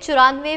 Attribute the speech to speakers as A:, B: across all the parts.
A: 94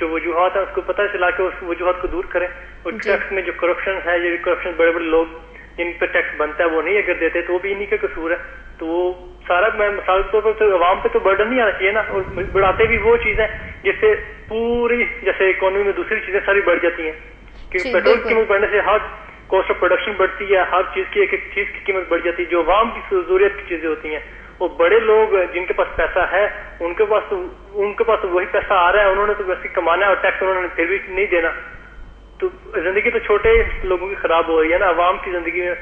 B: جو وجوہات ہیں اس کو پتہ چلا کے اس وجوہات کو دور کریں. اور ٹیکس میں جو کرپشن ہے، یہ کرپشن بڑے بڑے لوگ جن پہ ٹیکس بنتا ہے وہ نہیں اگر دیتے تو وہ بھی انہیں کا قصور ہے. تو وہ سارا مثال طور پر تو عوام پہ تو برڈن نہیں آنا چاہیے نا. اور بڑھاتے بھی وہ چیزیں جس سے پوری جیسے اکانومی میں دوسری چیزیں ساری بڑھ جاتی ہیں. کیونکہ پیٹرول کی قیمت بڑھنے سے ہر کاسٹ آف پروڈکشن بڑھتی ہے، ہر چیز کی ایک ایک چیز کی قیمت بڑھ جاتی ہے. جو عوام کی ضروریت کی چیزیں ہوتی ہیں، وہ بڑے لوگ جن کے پاس پیسہ ہے ان کے پاس تو وہی پیسہ آ رہا ہے، انہوں نے تو ویسے کمانا ہے اور ٹیکس انہوں نے پھر بھی نہیں دینا. تو زندگی تو چھوٹے لوگوں کی خراب ہو رہی ہے نا. عوام کی زندگی میں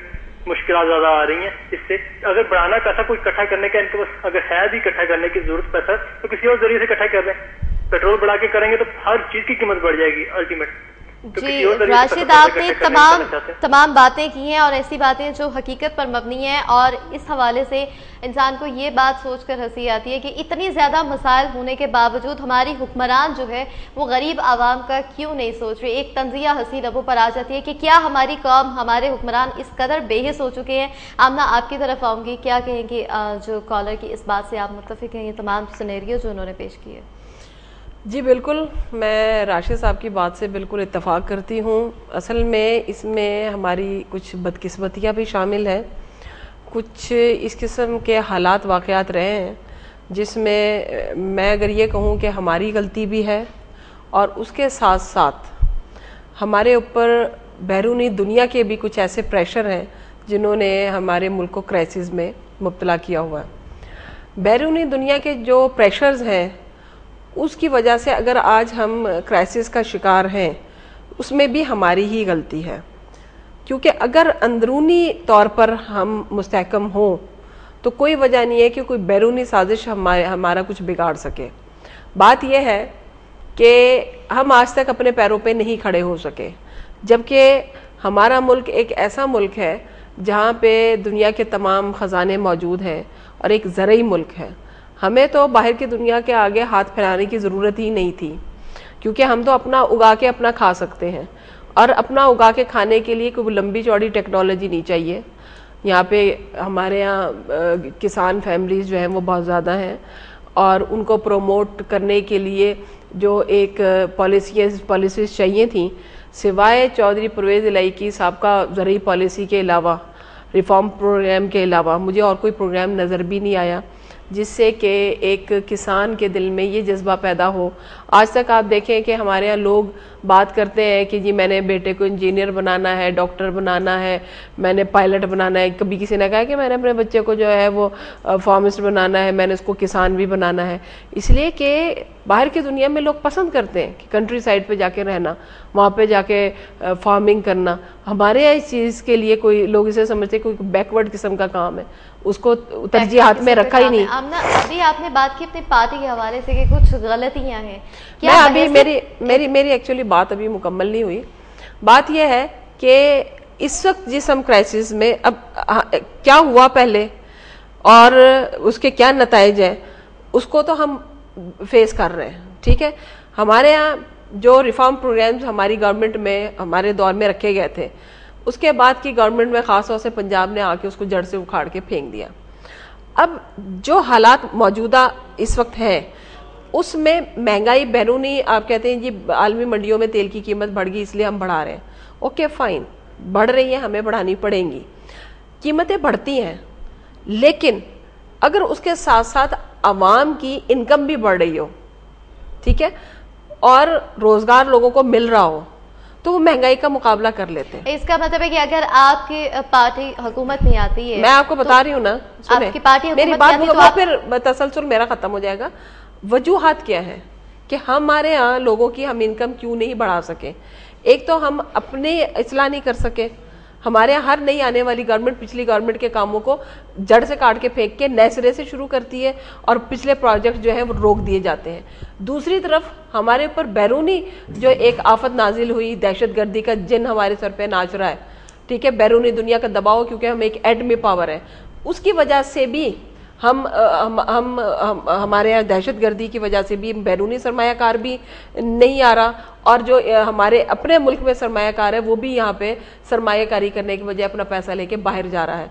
B: مشکلات زیادہ آ رہی ہیں. اس سے اگر بڑھانا پیسہ کوئی اکٹھا کرنے کا ان کے پاس اگر ہے بھی اکٹھا کرنے کی ضرورت پیسہ تو کسی اور ذریعے سے اکٹھا کر لیں. پیٹرول بڑھا کے کریں گے تو ہر چیز کی قیمت بڑھ جائے گی الٹیمیٹ.
A: جی راشد، آپ نے تمام باتیں کی ہیں اور ایسی باتیں جو حقیقت پر مبنی ہیں، اور اس حوالے سے انسان کو یہ بات سوچ کر ہنسی آتی ہے کہ اتنی زیادہ مسائل ہونے کے باوجود ہماری حکمران جو ہے وہ غریب عوام کا کیوں نہیں سوچ رہے. ایک طنزیہ ہنسی لبوں پر آ جاتی ہے کہ کیا ہماری قوم، ہمارے حکمران اس قدر بے حس ہو چکے ہیں. آمنہ، آپ کی طرف آؤں گی، کیا کہیں گے جو کالر کی اس بات سے آپ متفق ہیں، یہ تمام سینیریو جو انہوں نے پیش کیے؟
C: جی بالکل، میں راشد صاحب کی بات سے بالکل اتفاق کرتی ہوں. اصل میں اس میں ہماری کچھ بدقسمتیاں بھی شامل ہیں. کچھ اس قسم کے حالات واقعات رہے ہیں جس میں اگر یہ کہوں کہ ہماری غلطی بھی ہے، اور اس کے ساتھ ساتھ ہمارے اوپر بیرونی دنیا کے بھی کچھ ایسے پریشر ہیں جنہوں نے ہمارے ملک کو کرائسس میں مبتلا کیا ہوا ہے. بیرونی دنیا کے جو پریشرز ہیں اس کی وجہ سے اگر آج ہم کرائسس کا شکار ہیں، اس میں بھی ہماری ہی غلطی ہے. کیونکہ اگر اندرونی طور پر ہم مستحکم ہوں تو کوئی وجہ نہیں ہے کہ کوئی بیرونی سازش ہمارا کچھ بگاڑ سکے. بات یہ ہے کہ ہم آج تک اپنے پیروں پہ نہیں کھڑے ہو سکے، جبکہ ہمارا ملک ایک ایسا ملک ہے جہاں پہ دنیا کے تمام خزانے موجود ہیں اور ایک زرعی ملک ہے. ہمیں تو باہر کی دنیا کے آگے ہاتھ پھیلانے کی ضرورت ہی نہیں تھی، کیونکہ ہم تو اپنا اگا کے اپنا کھا سکتے ہیں. اور اپنا اگا کے کھانے کے لیے کوئی لمبی چوڑی ٹیکنالوجی نہیں چاہیے. یہاں پہ ہمارے یہاں کسان فیملیز جو ہیں وہ بہت زیادہ ہیں، اور ان کو پروموٹ کرنے کے لیے جو ایک پالیسیز چاہیے تھیں، سوائے چودھری پرویز الہی کی سابقہ زرعی پالیسی کے علاوہ، ریفارم پروگرام کے علاوہ مجھے اور کوئی پروگرام نظر بھی نہیں آیا جس سے کہ ایک کسان کے دل میں یہ جذبہ پیدا ہو. آج تک آپ دیکھیں کہ ہمارے یہاں لوگ بات کرتے ہیں کہ جی میں نے بیٹے کو انجینئر بنانا ہے، ڈاکٹر بنانا ہے، میں نے پائلٹ بنانا ہے. کبھی کسی نے کہا کہ میں نے اپنے بچے کو جو ہے وہ فارمسٹ بنانا ہے، میں نے اس کو کسان بھی بنانا ہے. اس لیے کہ باہر کی دنیا میں لوگ پسند کرتے ہیں کہ کنٹری سائڈ پہ جا کے رہنا، وہاں پہ جا کے فارمنگ کرنا. ہمارے یہاں اس چیز کے لیے کوئی لوگ اسے سمجھتے ہیں کوئی بیکورڈ قسم کا کام ہے، اس کو ترجیحات میں رکھا ہی نہیں.
A: ابھی آپ نے بات کی اپنی پارٹی کے حوالے سے کہ کچھ غلطیاں ہیں.
C: میں ابھی میری ایکچولی بات ابھی مکمل نہیں ہوئی. بات یہ ہے کہ اس وقت جس ہم کرائسس میں اب کیا ہوا پہلے اور اس کے کیا نتائج ہیں اس کو تو ہم فیس کر رہے ہیں. ٹھیک ہے، ہمارے ہاں جو ریفارم پروگرامز ہماری گورنمنٹ میں ہمارے دور میں رکھے گئے تھے، اس کے بعد کی گورنمنٹ میں خاص طور سے پنجاب نے آ کے اس کو جڑ سے اکھاڑ کے پھینک دیا. اب جو حالات موجودہ اس وقت ہیں اس میں مہنگائی بیرونی، آپ کہتے ہیں جی عالمی منڈیوں میں تیل کی قیمت بڑھ گئی اس لیے ہم بڑھا رہے ہیں. اوکے فائن، بڑھ رہی ہیں، ہمیں بڑھانی پڑیں گی، قیمتیں بڑھتی ہیں، لیکن اگر اس کے ساتھ ساتھ عوام کی انکم بھی بڑھ رہی ہو، ٹھیک ہے، اور روزگار لوگوں کو مل رہا ہو تو وہ مہنگائی کا مقابلہ کر لیتے ہیں.
A: اس کا مطلب ہے کہ اگر آپ کی پارٹی حکومت میں آتی ہے،
C: میں آپ کو بتا رہی ہوں نا،
A: آپ کی پارٹی
C: میری بات پھر تسلسل میرا ختم ہو جائے گا. وجوہات کیا ہے کہ ہمارے ہاں لوگوں کی ہم انکم کیوں نہیں بڑھا سکے؟ ایک تو ہم اپنے اصلاح نہیں کر سکے. ہمارے یہاں ہر نئی آنے والی گورنمنٹ پچھلی گورنمنٹ کے کاموں کو جڑ سے کاٹ کے پھینک کے نئے سرے سے شروع کرتی ہے اور پچھلے پروجیکٹ جو ہیں وہ روک دیے جاتے ہیں. دوسری طرف ہمارے اوپر بیرونی جو ایک آفت نازل ہوئی، دہشت گردی کا جن ہمارے سر پہ ناچ رہا ہے، ٹھیک ہے، بیرونی دنیا کا دباؤ، کیونکہ ہم ایک ایٹمی پاور ہے، اس کی وجہ سے بھی ہمارے یہاں دہشت گردی کی وجہ سے بھی بیرونی سرمایہ کار بھی نہیں آ رہا، اور جو ہمارے اپنے ملک میں سرمایہ کار ہے وہ بھی یہاں پہ سرمایہ کاری کرنے کے بجائے اپنا پیسہ لے کے باہر جا رہا ہے.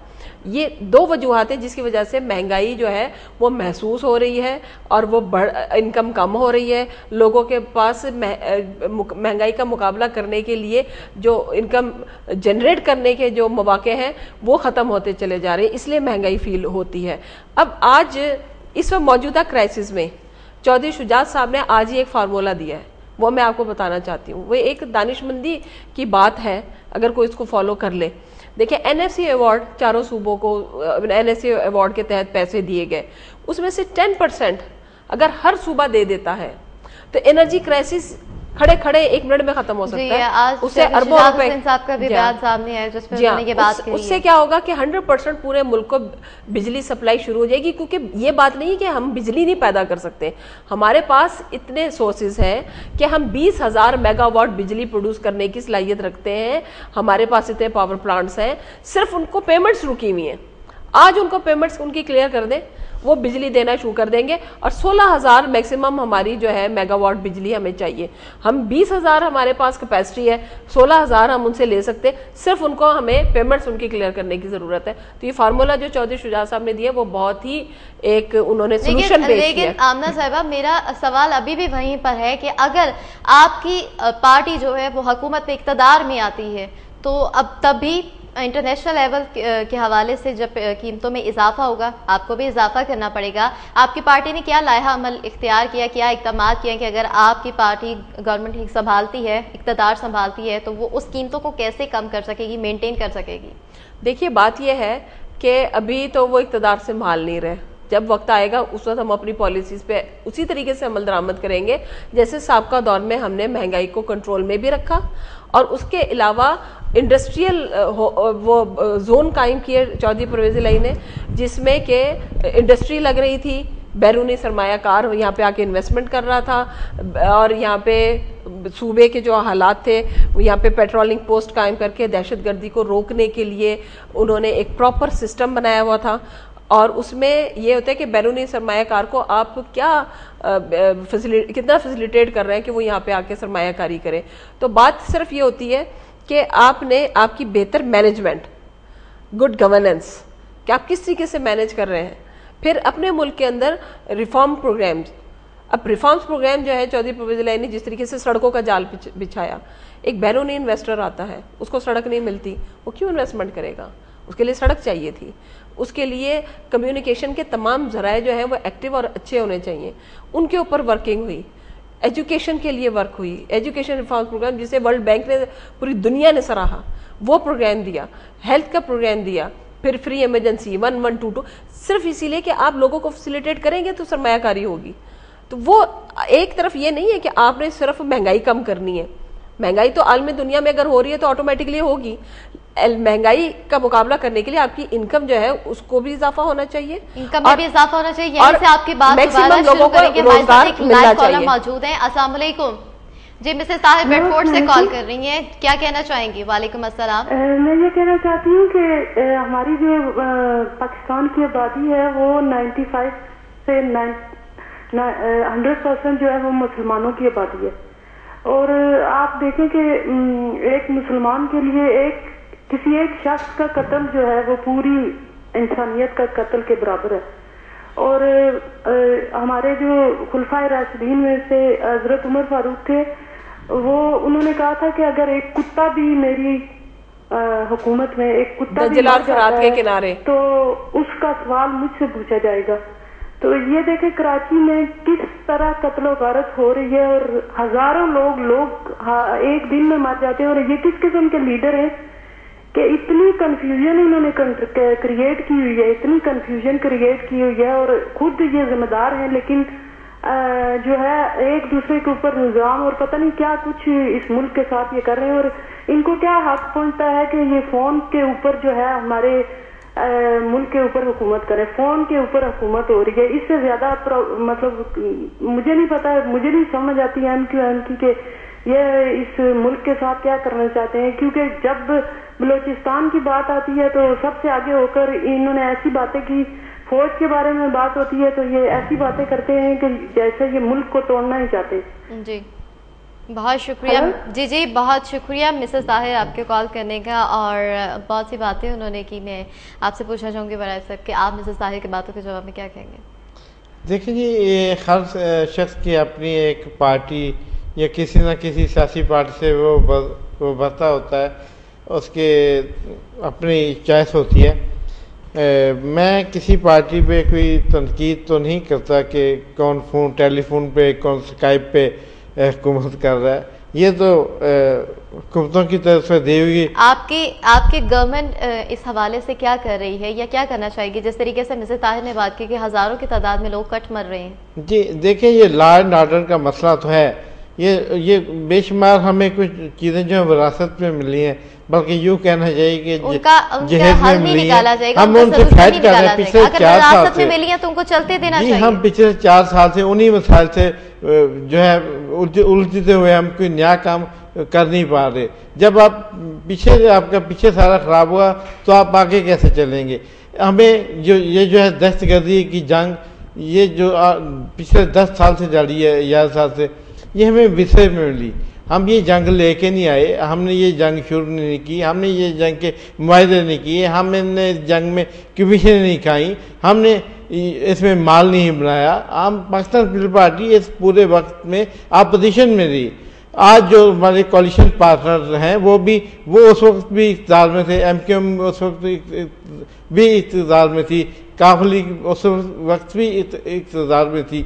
C: یہ دو وجوہات ہیں جس کی وجہ سے مہنگائی جو ہے وہ محسوس ہو رہی ہے اور وہ انکم کم ہو رہی ہے. لوگوں کے پاس مہنگائی کا مقابلہ کرنے کے لیے جو انکم جنریٹ کرنے کے جو مواقع ہیں وہ ختم ہوتے چلے جا رہے ہیں, اس لیے مہنگائی فیل ہوتی ہے. اب آج اس وقت موجودہ کرائسس میں چودھری شجاعت صاحب نے آج ہی ایک فارمولہ دیا ہے, وہ میں آپ کو بتانا چاہتی ہوں. وہ ایک دانشمندی کی بات ہے اگر کوئی اس کو فالو کر لے. دیکھیں این ایف سی ایوارڈ چاروں صوبوں کو این ایف سی ایوارڈ کے تحت پیسے دیے گئے, اس میں سے 10% اگر ہر صوبہ دے دیتا ہے تو انرجی کرائسس کھڑے کھڑے 1 منٹ میں ختم ہو سکتا ہے. اس سے اربوں روپے اس سے کیا ہوگا کہ 100% پورے ملک کو بجلی سپلائی شروع ہو جائے گی, کیونکہ یہ بات نہیں کہ ہم بجلی نہیں پیدا کر سکتے. ہمارے پاس اتنے سورسز ہیں کہ ہم 20,000 میگا واٹ بجلی پروڈیوس کرنے کی صلاحیت رکھتے ہیں. ہمارے پاس اتنے پاور پلانٹس ہیں, صرف ان کو پیمنٹس رکی ہوئی ہیں. آج ان کو پیمنٹس ان کی کلیئر کر دیں, وہ بجلی دینا شروع کر دیں گے. اور 16,000 میکسیمم ہماری جو ہے میگا واٹ بجلی ہمیں چاہیے. ہم 20,000 ہمارے پاس کیپیسٹی ہے, 16,000 ہم ان سے لے سکتے, صرف ان کو ہمیں پیمنٹس ان کی کلیئر کرنے کی ضرورت ہے. تو یہ فارمولا جو چودھری شجاعت صاحب نے دیا وہ بہت ہی ایک انہوں نے سولوشن پیش کیا.
A: لیکن آمنہ صاحبہ میرا سوال ابھی بھی وہیں پر ہے کہ اگر آپ کی پارٹی جو ہے وہ حکومت میں اقتدار میں آتی ہے تو اب تب بھی انٹرنیشنل لیول کے حوالے سے جب قیمتوں میں اضافہ ہوگا آپ کو بھی اضافہ کرنا پڑے گا. آپ کی پارٹی نے کیا لائحہ عمل اختیار کیا, کیا اقدامات کیے کہ اگر آپ کی پارٹی گورنمنٹ سنبھالتی ہے, اقتدار سنبھالتی ہے, تو وہ اس قیمتوں کو کیسے کم کر سکے گی, مینٹین کر سکے گی؟
C: دیکھیے بات یہ ہے کہ ابھی تو وہ اقتدار سنبھال نہیں رہے. جب وقت آئے گا اس وقت ہم اپنی پالیسیز پہ اسی طریقے سے عمل درآمد کریں گے جیسے سابقہ دور میں ہم نے مہنگائی کو کنٹرول میں بھی رکھا, اور اس کے علاوہ انڈسٹریل وہ زون قائم کیے چودھری پرویز الہی نے, جس میں کہ انڈسٹری لگ رہی تھی, بیرونی سرمایہ کار یہاں پہ آ کے انویسٹمنٹ کر رہا تھا, اور یہاں پہ صوبے کے جو حالات تھے یہاں پہ پیٹرولنگ پوسٹ قائم کر کے دہشت گردی کو روکنے کے لیے انہوں نے ایک پراپر سسٹم بنایا ہوا تھا. اور اس میں یہ ہوتا ہے کہ بیرونی سرمایہ کار کو آپ کیا کتنا فیسیلیٹیٹ کر رہے ہیں کہ وہ یہاں پہ آ کے سرمایہ کاری کرے. تو بات صرف یہ ہوتی ہے کہ آپ نے آپ کی بہتر مینجمنٹ, گڈ گورننس, کہ آپ کس طریقے سے مینج کر رہے ہیں. پھر اپنے ملک کے اندر ریفارم پروگرامز, اب ریفارمز پروگرام جو ہے چودھری پرویز الہی نے جس طریقے سے سڑکوں کا جال بچھایا, ایک بیرونی انویسٹر آتا ہے اس کو سڑک نہیں ملتی, وہ کیوں انویسٹمنٹ کرے گا؟ اس کے لیے سڑک چاہیے تھی. اس کے لیے کمیونیکیشن کے تمام ذرائع جو ہیں وہ ایکٹیو اور اچھے ہونے چاہیے, ان کے اوپر ورکنگ ہوئی. ایجوکیشن کے لیے ورک ہوئی, ایجوکیشن ریفارم پروگرام جسے ورلڈ بینک نے پوری دنیا نے سراہا, وہ پروگرام دیا. ہیلتھ کا پروگرام دیا, پھر فری ایمرجنسی 1122, صرف اسی لیے کہ آپ لوگوں کو فیسیلیٹیٹ کریں گے تو سرمایہ کاری ہوگی. تو وہ ایک طرف یہ نہیں ہے کہ آپ نے صرف مہنگائی کم کرنی ہے, مہنگائی تو عالمی دنیا میں اگر ہو رہی ہے تو آٹومیٹکلی ہوگی. مہنگائی کا مقابلہ کرنے کے لیے آپ کی انکم جو ہے اس کو بھی اضافہ ہونا چاہیے,
A: انکم میں بھی اضافہ ہونا چاہیے. یہاں سے آپ کی بات
C: میکسیمم لوگوں کو روزگار ملنا چاہیے.
A: موجود ہیں. السلام علیکم جی, مسز طاہر بیڈ فورڈ سے کال کر رہی ہیں, کیا کہنا چاہیں گی؟ وعلیکم السلام.
D: میں یہ کہنا چاہتی ہوں کہ ہماری جو پاکستان کی آبادی ہے وہ 95 سے 100% جو ہے وہ مسلمانوں کی آبادی ہے. اور آپ دیکھیں کہ ایک مسلمان کے لیے کسی ایک شخص کا قتل جو ہے وہ پوری انسانیت کا قتل کے برابر ہے. اور ہمارے جو خلفائے راشدین میں سے حضرت عمر فاروق تھے, وہ انہوں نے کہا تھا کہ اگر ایک کتا بھی میری حکومت میں ایک کتا بھی مر جاتا ہے تو اس کا سوال مجھ سے پوچھا جائے گا. تو یہ دیکھیں کراچی میں کس طرح قتل و غارت ہو رہی ہے, اور ہزاروں لوگ ایک دن میں مر جاتے ہیں. اور یہ کس قسم کے لیڈر ہیں کہ اتنی کنفیوژن انہوں نے کریٹ کی ہوئی ہے, اتنی کنفیوژن کریٹ کی ہوئی ہے, اور خود یہ ذمہ دار ہیں, لیکن جو ہے ایک دوسرے کے اوپر نظام اور پتہ نہیں کیا کچھ اس ملک کے ساتھ یہ کر رہے ہیں. اور ان کو کیا حق پہنچتا ہے کہ یہ فون کے اوپر جو ہے ہمارے ملک کے اوپر حکومت کرے, فون کے اوپر حکومت ہو رہی ہے. اس سے زیادہ مطلب مجھے نہیں پتا, مجھے نہیں سمجھ آتی ہے ایم کی کہ یہ اس ملک کے ساتھ کیا کرنا چاہتے ہیں. کیونکہ جب بلوچستان کی بات آتی ہے تو سب سے آگے ہو کر انہوں نے ایسی باتیں کی, فوج کے بارے میں بات ہوتی ہے تو یہ ایسی باتیں کرتے ہیں کہ جیسے یہ ملک کو توڑنا ہی چاہتے.
A: جی بہت شکریہ جی بہت شکریہ مسز طاہر آپ کے کال کرنے کا، اور بہت سی باتیں انہوں نے کی. میں آپ سے پوچھنا چاہوں گی برائے صاحب کہ آپ مسز طاہر کی باتوں کے جواب میں کیا کہیں گے؟
E: دیکھیں جی، یہ ہر شخص کی اپنی ایک پارٹی یا کسی نہ کسی سیاسی پارٹی سے وہ برتا ہوتا ہے، اس کے اپنی چوائس ہوتی ہے. میں کسی پارٹی پہ کوئی تنقید تو نہیں کرتا کہ کون ٹیلی فون پہ کون اسکائپ پہ حکومت کر رہا ہے. یہ تو حکومتوں کی طرف سے دی ہوئی. آپ کی گورنمنٹ اس حوالے سے کیا کر رہی ہے یا کیا کرنا چاہیے گی؟ جس طریقے سے مسز طاہر نے بات کی کہ ہزاروں کی تعداد میں لوگ کٹ مر رہے ہیں. جی دیکھیں، یہ لا اینڈ آرڈر کا مسئلہ تو ہے. یہ بے شمار ہمیں کچھ چیزیں جو وراثت میں ملی ہیں، بلکہ یوں کہنا چاہیے کہ جہیز میں ملی ہیں. ہم ان سے فائٹ کر رہے ہیں پچھلے 4 سال سے. جی ہم پچھلے 4 سال سے انہی مسائل سے جو ہے الجھتے ہوئے ہم کوئی نیا کام کر نہیں پا رہے. جب آپ کا پیچھے سارا خراب ہوا تو آپ آگے کیسے چلیں گے؟ ہمیں یہ جو ہے دہشت گردی کی جنگ، یہ جو پچھلے 10 سال سے جاری ہے، 11 سال سے، یہ ہمیں وصے میں ملی. ہم یہ جنگ لے کے نہیں آئے، ہم نے یہ جنگ شروع نہیں کی، ہم نے یہ جنگ کے معاہدے نہیں کیے، ہم نے جنگ میں کمیشن نہیں کھائیں، ہم نے اس میں مال نہیں بنایا. ہم پاکستان پیپلز پارٹی اس پورے وقت میں اپوزیشن میں رہی. آج جو ہمارے کولیشن پارٹنر ہیں وہ اس وقت بھی اقتدار میں تھے. ایم کیو ایم اس وقت بھی اقتدار میں تھی، کاف لیگ اس وقت بھی اقتدار میں تھی،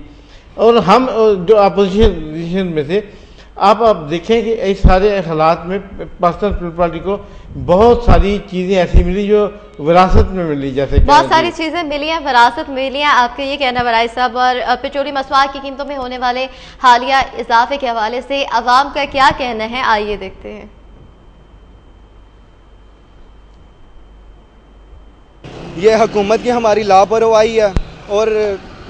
E: اور ہم جو اپوزیشن میں تھے. آپ دیکھیں کہ اس سارے حالات میں پاکستان پیپلز پارٹی کو بہت ساری چیزیں ایسی ملی جو وراثت میں ملی، جیسے بہت ساری چیزیں ملی ہیں، وراثت ملی ہیں. آپ کا یہ کہنا برائے صاحب. اور پیٹرولیم مصنوعات کی قیمتوں میں ہونے والے حالیہ اضافے کے حوالے سے عوام کا کیا کہنا ہے، آئیے دیکھتے ہیں.
F: یہ حکومت کی ہماری لاپرواہی ہے، اور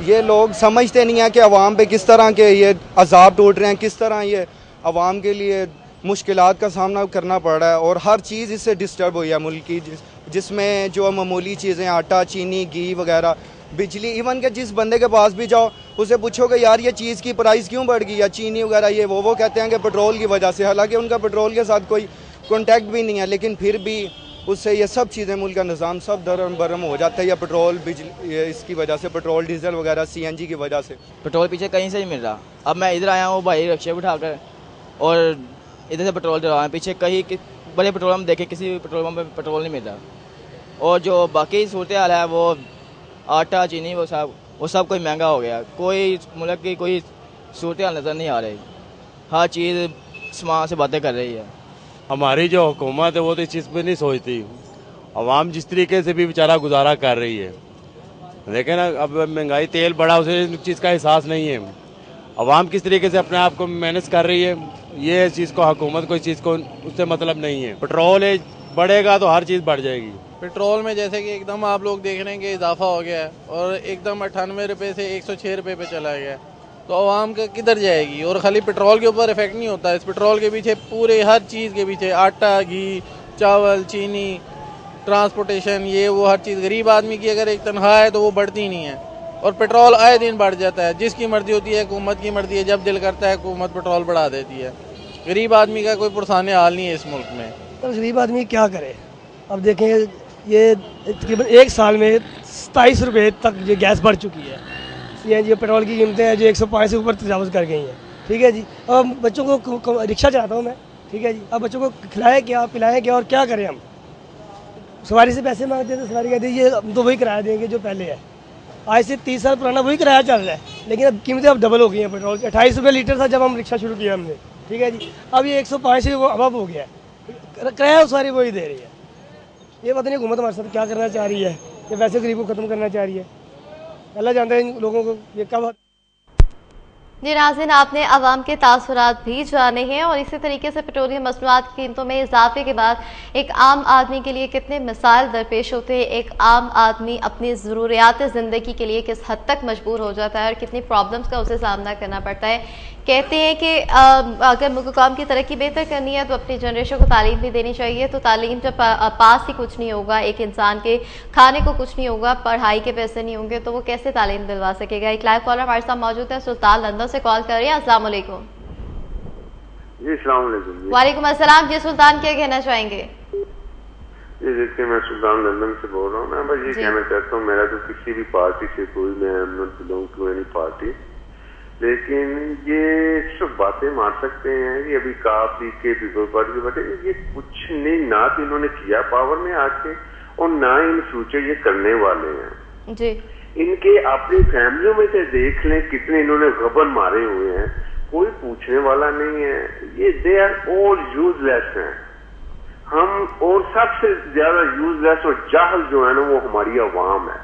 F: یہ لوگ سمجھتے نہیں ہیں کہ عوام پہ کس طرح کے یہ عذاب ٹوٹ رہے ہیں، کس طرح یہ عوام کے لیے مشکلات کا سامنا کرنا پڑ رہا ہے. اور ہر چیز اس سے ڈسٹرب ہوئی ہے ملک کی، جس میں جو معمولی چیزیں آٹا، چینی، گھی وغیرہ، بجلی، ایون کہ جس بندے کے پاس بھی جاؤ اسے پوچھو کہ یار یہ چیز کی پرائز کیوں بڑھ گئی، یا چینی وغیرہ یہ وہ کہتے ہیں کہ پیٹرول کی وجہ سے. حالانکہ ان کا پیٹرول کے ساتھ کوئی کانٹیکٹ بھی نہیں ہے، لیکن پھر بھی اس سے یہ سب چیزیں، ملک کا نظام سب درم برم ہو جاتا ہے. یا پیٹرول، بجلی، اس کی وجہ سے، پیٹرول ڈیزل وغیرہ، سی این جی کی وجہ سے.
G: پیٹرول پیچھے کہیں سے نہیں مل رہا. اب میں ادھر آیا ہوں بھائی رکشے اٹھا کر، اور ادھر سے پیٹرول ڈلوا رہے ہیں. پیچھے کہیں بڑے پیٹرول پمپ دیکھیں، کسی پیٹرول پمپ پہ پیٹرول نہیں مل رہا. اور جو باقی صورتحال ہے وہ آٹا، چینی، وہ سب کوئی مہنگا ہو گیا. کوئی ملک کی کوئی صورتحال نظر نہیں آ رہی. ہر چیز سامان سے باتیں کر رہی ہے.
H: ہماری جو حکومت ہے وہ تو اس چیز پہ نہیں سوچتی. عوام جس طریقے سے بھی بیچارہ گزارا کر رہی ہے، لیکن اب مہنگائی، تیل بڑھا، اسے اس چیز کا احساس نہیں ہے. عوام کس طریقے سے اپنے آپ کو مینج کر رہی ہے، یہ اس چیز کو، حکومت کو اس چیز کو اس سے مطلب نہیں ہے. پیٹرول بڑھے گا تو ہر چیز بڑھ جائے گی.
I: پیٹرول میں جیسے کہ ایک دم آپ لوگ دیکھ رہے ہیں کہ اضافہ ہو گیا ہے، اور ایک دم 98 روپے سے 106 روپے پہ چلا گیا. تو عوام کا کدھر جائے گی؟ اور خالی پیٹرول کے اوپر افیکٹ نہیں ہوتا، اس پیٹرول کے پیچھے پورے ہر چیز کے پیچھے آٹا، گھی، چاول، چینی، ٹرانسپورٹیشن، یہ وہ ہر چیز. غریب آدمی کی اگر ایک تنخواہ ہے تو وہ بڑھتی نہیں ہے، اور پیٹرول آئے دن بڑھ جاتا ہے. جس کی مرضی ہوتی ہے، حکومت کی مرضی ہے، جب دل کرتا ہے حکومت پیٹرول بڑھا دیتی ہے. غریب آدمی کا کوئی پرسان حال نہیں ہے اس ملک میں.
J: غریب آدمی کیا کرے؟ اب دیکھیں یہ تقریباً 1 سال میں 27 روپے تک یہ گیس بڑھ چکی ہے. یہ جو پیٹرول کی قیمتیں ہیں جو 105 سے اوپر تجاوز کر گئی ہیں. ٹھیک ہے جی. اب بچوں کو رکشہ چلاتا ہوں میں، ٹھیک ہے جی. اب بچوں کو کھلائیں کیا، پلائیں کیا، اور کیا کریں ہم؟ سواری سے پیسے مانگتے ہیں تو سواری کہتے ہیں یہ ہم تو وہی کرایہ دیں گے جو پہلے ہے. آج سے 30 سال پرانا وہی کرایہ چل رہا ہے، لیکن اب قیمتیں اب ڈبل ہو گئی ہیں. پیٹرول کے 28 روپے لیٹر تھا جب ہم رکشہ شروع کیا ہم نے، ٹھیک ہے جی. اب یہ 105 سے اب ہو گیا ہے. کرایہ سواری وہی دے رہی ہے. یہ پتہ نہیں حکومت ہمارے ساتھ کیا کرنا چاہ رہی ہے، کہ ویسے غریب کو ختم کرنا چاہ رہی ہے. اللہ جانتا ہے ان لوگوں کو یہ کب.
A: جی ناظرین، آپ نے عوام کے تاثرات بھی جانے ہیں، اور اسی طریقے سے پیٹرولیم مصنوعات کی قیمتوں میں اضافے کے بعد ایک عام آدمی کے لیے کتنے مسائل درپیش ہوتے ہیں. ایک عام آدمی اپنی ضروریات زندگی کے لیے کس حد تک مجبور ہو جاتا ہے، اور کتنی پرابلمز کا اسے سامنا کرنا پڑتا ہے. کہتے ہیں کہ اگر ملک قوم کی ترقی بہتر کرنی ہے تو اپنی جنریشن کو تعلیم بھی دینی چاہیے. تو تعلیم جب پاس ہی کچھ نہیں ہوگا، ایک انسان کے کھانے کو کچھ نہیں ہوگا، پڑھائی کے پیسے نہیں ہوں گے، تو وہ کیسے تعلیم دلوا سکے گا. ایک لائیو کالر ہمارے ساتھ موجود ہے، سلطان لندن سے کال کر رہی ہے. السلام علیکم.
K: جی السلام علیکم.
A: وعلیکم السلام. جی سلطان کیا کہنا چاہیں گے؟
K: جی دیکھیے میں سلطان لندن سے بول رہا ہوں. میں بس یہ کہنا چاہتا ہوں میرا تو کسی بھی پارٹی سے کوئی میں بلونگ ٹو اینی پارٹی, لیکن یہ سب باتیں مار سکتے ہیں کہ ابھی کافی کے پیپل پارٹی کے باتیں, یہ کچھ نہیں نہ تو انہوں نے کیا پاور میں آ کے اور نہ ان فیوچر یہ کرنے والے ہیں.
A: جی
K: ان کے اپنی فیملیوں میں سے دیکھ لیں کتنے انہوں نے غبن مارے ہوئے ہیں, کوئی پوچھنے والا نہیں ہے. یہ دے آر آل یوز لیس ہیں ہم, اور سب سے زیادہ یوز لیس اور جاہل جو ہے نا وہ ہماری عوام ہے,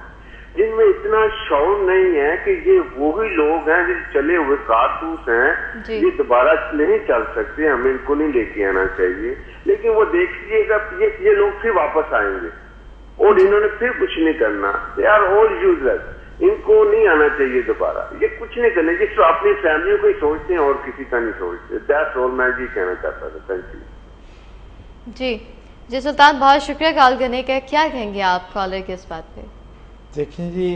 K: جن میں اتنا شعور نہیں ہے کہ یہ وہی لوگ ہیں جو چلے ہوئے کارتوس ہیں, یہ دوبارہ نہیں چل سکتے, ہمیں ان کو نہیں لے کے آنا چاہیے. لیکن وہ دیکھیے گا یہ لوگ پھر واپس آئیں گے اور انہوں نے پھر کچھ نہیں کرنا. دے آر آل یوز لیس, ان کو نہیں آنا چاہیے دوبارہ, یہ کچھ نہیں کرنے, یہ اپنی فیملیوں کو ہی سوچتے ہیں اور کسی کا نہیں سوچتے. دیٹس آل میں یہ کہنا چاہتا تھا. Thank you.
A: جی سلطان بہت شکریہ کال کرنے کا. کیا کہیں گے آپ کالر کے اس بات پہ؟
E: دیکھیں جی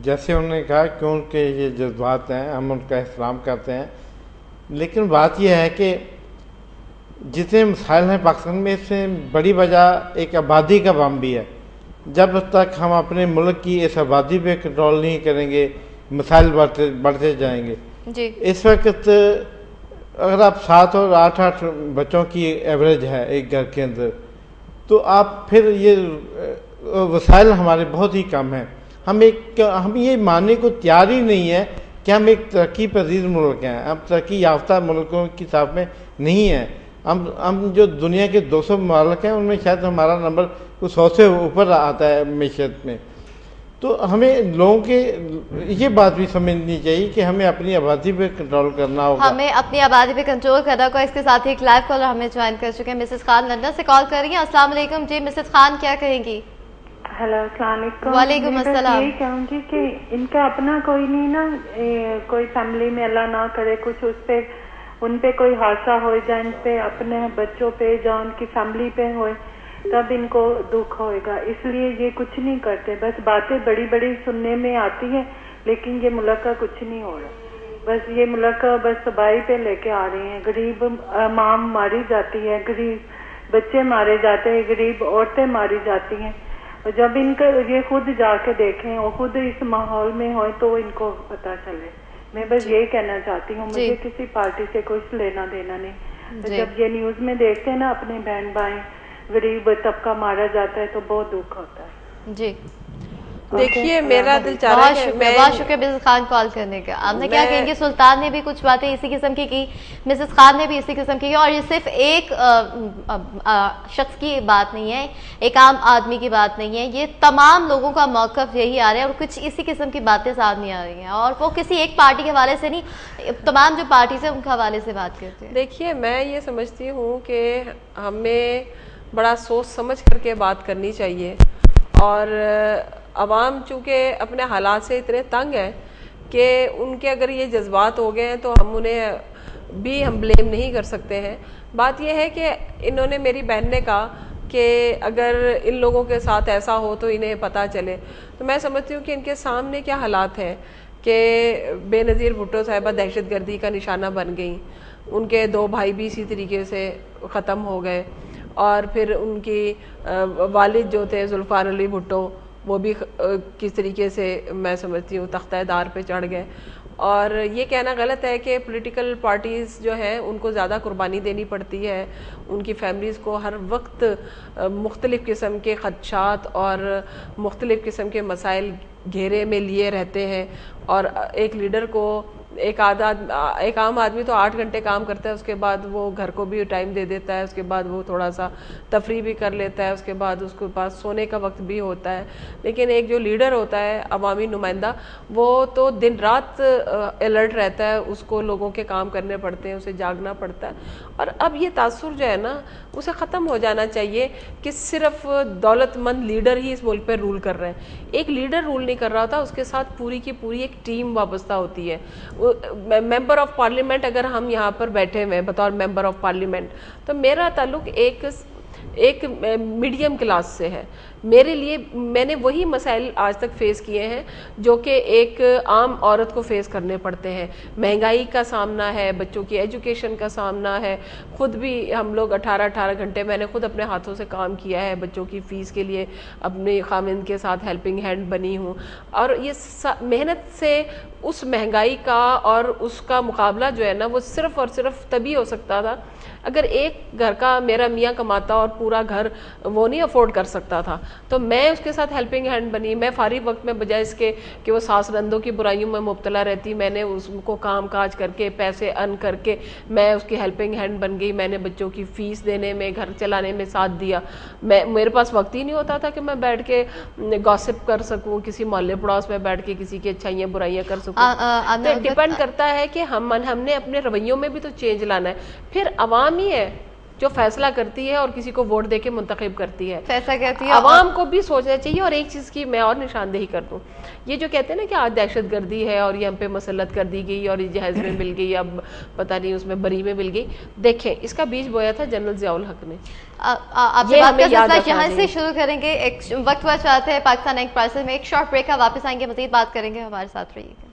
E: جیسے انہوں نے کہا کہ ان کے یہ جذبات ہیں, ہم ان کا احترام کرتے ہیں, لیکن بات یہ ہے کہ جتنے مسائل ہیں پاکستان میں اس سے بڑی وجہ ایک آبادی کا بم بھی ہے. جب تک ہم اپنے ملک کی اس آبادی پہ کنٹرول نہیں کریں گے مسائل بڑھتے جائیں گے. اس وقت اگر آپ 7 اور 8 بچوں کی ایوریج ہے ایک گھر کے اندر, تو آپ پھر یہ وسائل ہمارے بہت ہی کم ہیں. ہم یہ ماننے کو تیار ہی نہیں ہے کہ ہم ایک ترقی پذیر ملک ہیں, ہم ترقی یافتہ ملکوں کی صاف میں نہیں ہیں. ہم جو دنیا کے 200 ممالک ہیں ان میں شاید ہمارا نمبر کچھ 100 سے اوپر آتا ہے معیشت میں. تو ہمیں لوگوں کے یہ بات بھی سمجھنی چاہیے کہ ہمیں اپنی آبادی پہ کنٹرول کرنا ہوگا,
A: ہمیں اپنی آبادی پہ کنٹرول کرنا ہوگا. اس کے ساتھ ہی ایک لائیو کالر ہمیں جوائن کر چکے ہیں, مسز خان لندن سے کال کر رہی ہیں. السلام علیکم. جی مسز خان کیا کہیں گی؟
L: ہیلو السلام علیکم.
A: وعلیکم السلام.
L: یہی کہوں گی کہ ان کا اپنا کوئی نہیں نا, کوئی فیملی میں اللہ نہ کرے کچھ اس پہ ان پہ کوئی حادثہ ہو جائے, ان پہ اپنے بچوں پہ یا ان کی فیملی پہ ہوئے تب ان کو دکھ ہوئے گا. اس لیے یہ کچھ نہیں کرتے, بس باتیں بڑی بڑی سننے میں آتی ہیں لیکن یہ ملک کا کچھ نہیں ہو رہا. بس یہ ملک کا بس تباہی پہ لے کے آ رہے ہیں. غریب ماں ماری جاتی ہے, غریب بچے مارے جاتے ہیں, غریب عورتیں ماری جاتی ہیں. اور جب ان کا یہ خود جا کے دیکھیں اور خود اس ماحول میں ہوئے تو ان کو پتہ چلے. میں بس یہی کہنا چاہتی ہوں, مجھے کسی پارٹی سے کچھ لینا دینا نہیں. جب یہ نیوز میں دیکھتے ہیں نا اپنے بہن بھائی غریب طبقہ مارا جاتا ہے تو بہت دکھ ہوتا ہے.
A: جی
C: دیکھیے میرا دل چاہ رہا ہے.
A: بہت شکریہ مسز خان کال کرنے کا. آپ نے کیا کہیں گے؟ سلطان نے بھی کچھ باتیں اسی قسم کی مسز خان نے بھی اسی قسم کی, اور یہ صرف ایک شخص کی بات نہیں ہے, ایک عام آدمی کی بات نہیں ہے, یہ تمام لوگوں کا موقف یہی آ رہا ہے اور کچھ اسی قسم کی باتیں سامنے آ رہی ہیں, اور وہ کسی ایک پارٹی کے حوالے سے نہیں, تمام جو پارٹی سے ان کے حوالے سے بات کرتے ہیں.
C: دیکھیے میں یہ سمجھتی ہوں کہ ہمیں بڑا سوچ سمجھ کر کے بات کرنی چاہیے, اور عوام چونکہ اپنے حالات سے اتنے تنگ ہیں کہ ان کے اگر یہ جذبات ہو گئے ہیں تو ہم انہیں بھی ہم بلیم نہیں کر سکتے ہیں. بات یہ ہے کہ انہوں نے, میری بہن نے کہا کہ اگر ان لوگوں کے ساتھ ایسا ہو تو انہیں پتہ چلے, تو میں سمجھتی ہوں کہ ان کے سامنے کیا حالات ہیں کہ بے نظیر بھٹو صاحبہ دہشت گردی کا نشانہ بن گئیں, ان کے 2 بھائی بھی اسی طریقے سے ختم ہو گئے, اور پھر ان کی والد جو تھے ذوالفقار علی بھٹو وہ بھی کس طریقے سے میں سمجھتی ہوں تختہ دار پہ چڑھ گئے. اور یہ کہنا غلط ہے کہ پولیٹیکل پارٹیز جو ہیں ان کو زیادہ قربانی دینی پڑتی ہے, ان کی فیملیز کو ہر وقت مختلف قسم کے خدشات اور مختلف قسم کے مسائل گھیرے میں لیے رہتے ہیں, اور ایک لیڈر کو ایک عام آدمی تو 8 گھنٹے کام کرتا ہے, اس کے بعد وہ گھر کو بھی ٹائم دے دیتا ہے, اس کے بعد وہ تھوڑا سا تفریح بھی کر لیتا ہے, اس کے بعد اس کے پاس سونے کا وقت بھی ہوتا ہے. لیکن ایک جو لیڈر ہوتا ہے عوامی نمائندہ, وہ تو دن رات الرٹ رہتا ہے, اس کو لوگوں کے کام کرنے پڑتے ہیں, اسے جاگنا پڑتا ہے. اور اب یہ تاثر جو ہے نا اسے ختم ہو جانا چاہیے کہ صرف دولت مند لیڈر ہی اس ملک پہ رول کر رہے ہیں. ایک لیڈر رول نہیں کر رہا ہوتا, اس کے ساتھ پوری کی پوری ایک ٹیم وابستہ ہوتی ہے. ممبر آف پارلیمنٹ اگر ہم یہاں پر بیٹھے ہوئے بطور ممبر آف پارلیمنٹ, تو میرا تعلق ایک میڈیم کلاس سے ہے. میرے لیے میں نے وہی مسائل آج تک فیس کیے ہیں جو کہ ایک عام عورت کو فیس کرنے پڑتے ہیں. مہنگائی کا سامنا ہے, بچوں کی ایجوکیشن کا سامنا ہے, خود بھی ہم لوگ 18 گھنٹے میں نے خود اپنے ہاتھوں سے کام کیا ہے بچوں کی فیس کے لیے, اپنے خامند کے ساتھ ہیلپنگ ہینڈ بنی ہوں. اور یہ محنت سے اس مہنگائی کا اور اس کا مقابلہ جو ہے نا وہ صرف اور صرف تبھی ہو سکتا تھا اگر ایک گھر کا میرا میاں کماتا اور پورا گھر وہ نہیں افورڈ کر سکتا تھا. تو میں اس کے ساتھ ہیلپنگ ہینڈ بنی. میں فارغ وقت میں بجائے اس کے کہ وہ ساس رندوں کی برائیوں میں مبتلا رہتی, میں نے اس کو کام کاج کر کے پیسے ارن کر کے میں اس کی ہیلپنگ ہینڈ بن گئی. میں نے بچوں کی فیس دینے میں, گھر چلانے میں ساتھ دیا. میرے پاس وقت ہی نہیں ہوتا تھا کہ میں بیٹھ کے گاسپ کر سکوں, کسی محلے پڑوس میں بیٹھ کے کسی کی اچھائیاں برائیاں کر سکوں. تو ڈیپینڈ کرتا ہے کہ ہم نے اپنے رویوں میں بھی تو چینج لانا ہے. پھر عوام ہی ہے جو فیصلہ کرتی ہے اور کسی کو ووٹ دے کے منتخب کرتی ہے,
A: فیصلہ کرتی ہے.
C: عوام کو بھی سوچنا چاہیے. اور ایک چیز کی میں اور نشاندہی کر دوں, یہ جو کہتے ہیں نا کہ آج دہشت گردی ہے اور یہ ہم پہ مسلط کر دی گئی اور یہ جہیز میں مل گئی, اب پتہ نہیں اس میں بری میں مل گئی. دیکھیں اس کا بیج بویا تھا جنرل ضیاء الحق نے.
A: آپ سے بات کا سلسلہ یہاں سے شروع کریں گے. ایک وقت ہوا چاہتے ہیں پاکستان اینک پرائسز میں, ایک شارٹ بریک ہے, واپس آئیں گے, مزید بات کریں گے. ہمارے ساتھ رہیے گا.